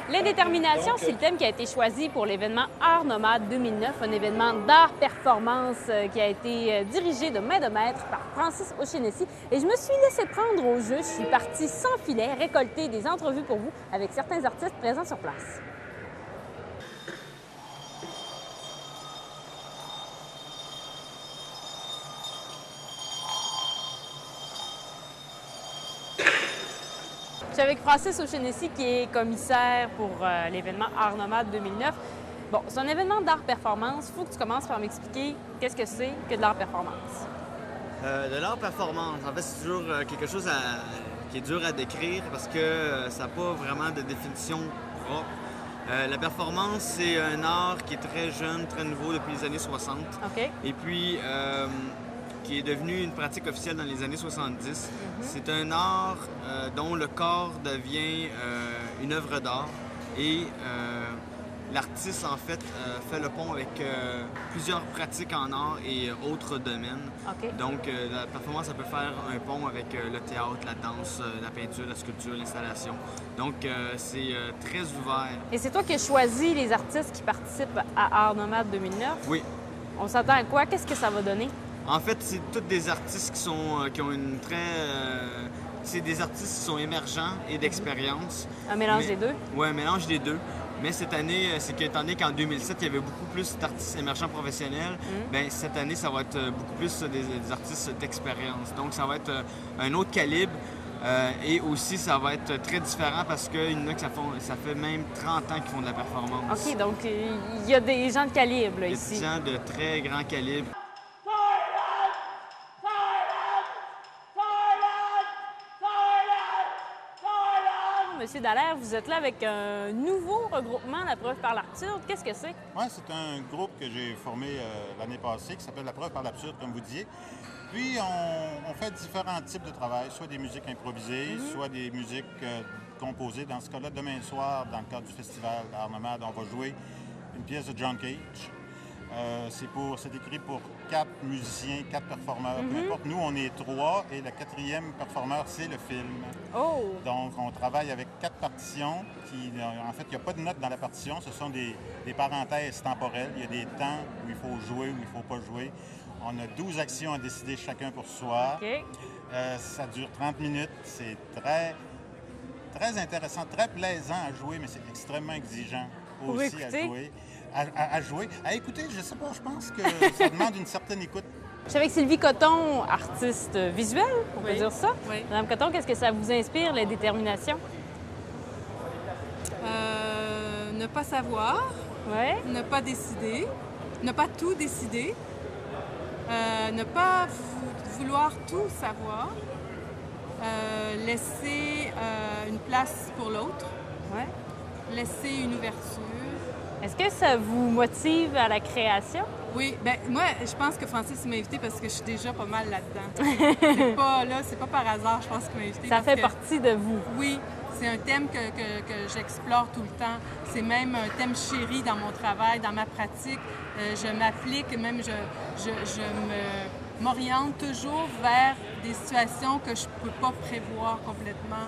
L'indétermination, c'est le thème qui a été choisi pour l'événement Art Nomade 2009, un événement d'art-performance qui a été dirigé de main de maître par Francis O'Shaughnessy. Et je me suis laissée prendre au jeu. Je suis partie sans filet, récolter des entrevues pour vous avec certains artistes présents sur place. Je suis avec Francis O'Shaughnessy, qui est commissaire pour l'événement Art Nomade 2009. Bon, c'est un événement d'art-performance. Il faut que tu commences par m'expliquer qu'est-ce que c'est que de l'art-performance. De l'art-performance, en fait, c'est toujours quelque chose qui est dur à décrire parce que ça n'a pas vraiment de définition propre. La performance, c'est un art qui est très jeune, très nouveau depuis les années 60. OK. Et puis, qui est devenu une pratique officielle dans les années 70. C'est un art dont le corps devient une œuvre d'art et l'artiste, en fait, fait le pont avec plusieurs pratiques en art et autres domaines. OK. Donc, la performance, ça peut faire un pont avec le théâtre, la danse, la peinture, la sculpture, l'installation. Donc, c'est très ouvert. Et c'est toi qui as choisi les artistes qui participent à Art Nomade 2009? Oui. On s'attend à quoi? Qu'est-ce que ça va donner? En fait, c'est tous des artistes qui ont une c'est des artistes qui sont émergents et d'expérience. Un mélange des deux? Oui, un mélange des deux. Mais cette année, c'est qu'étant donné qu'en 2007, il y avait beaucoup plus d'artistes émergents professionnels, bien, cette année, ça va être beaucoup plus des artistes d'expérience. Donc, ça va être un autre calibre. Et aussi, ça va être très différent parce qu'il y en a que ça fait même 30 ans qu'ils font de la performance. OK, donc il y a des gens de calibre là, ici. Des gens de très grand calibre. Monsieur Dallaire, vous êtes là avec un nouveau regroupement, La Preuve par l'absurde. Qu'est-ce que c'est? Oui, c'est un groupe que j'ai formé l'année passée qui s'appelle La Preuve par l'absurde, comme vous disiez. Puis, on fait différents types de travail, soit des musiques improvisées, soit des musiques composées. Dans ce cas-là, demain soir, dans le cadre du festival Art Nomade, on va jouer une pièce de John Cage. C'est écrit pour 4 musiciens, 4 performeurs, peu importe. Nous, on est 3 et le 4e performeur, c'est le film. Oh! Donc, on travaille avec 4 partitions. En fait, il n'y a pas de notes dans la partition. Ce sont des parenthèses temporelles. Il y a des temps où il faut jouer, où il ne faut pas jouer. On a 12 actions à décider chacun pour soi. OK. Ça dure 30 minutes. C'est très intéressant, très plaisant à jouer, mais c'est extrêmement exigeant aussi à jouer. À jouer. À écouter, je sais pas, je pense que ça demande une certaine écoute. Je suis avec Sylvie Coton, artiste visuelle, on peut dire ça. Oui. Madame Coton, qu'est-ce que ça vous inspire, la détermination? Ne pas savoir, Oui. ne pas décider, ne pas tout décider, ne pas vouloir tout savoir, laisser une place pour l'autre, Ouais. laisser une ouverture. Est-ce que ça vous motive à la création? Oui, bien, moi, je pense que Francis m'a invitée parce que je suis déjà pas mal là-dedans. C'est pas par hasard, je pense qu'il m'a invitée. Ça fait que, partie de vous. Oui, c'est un thème que j'explore tout le temps. C'est même un thème chéri dans mon travail, dans ma pratique. Je m'applique, même m'oriente toujours vers des situations que je peux pas prévoir complètement.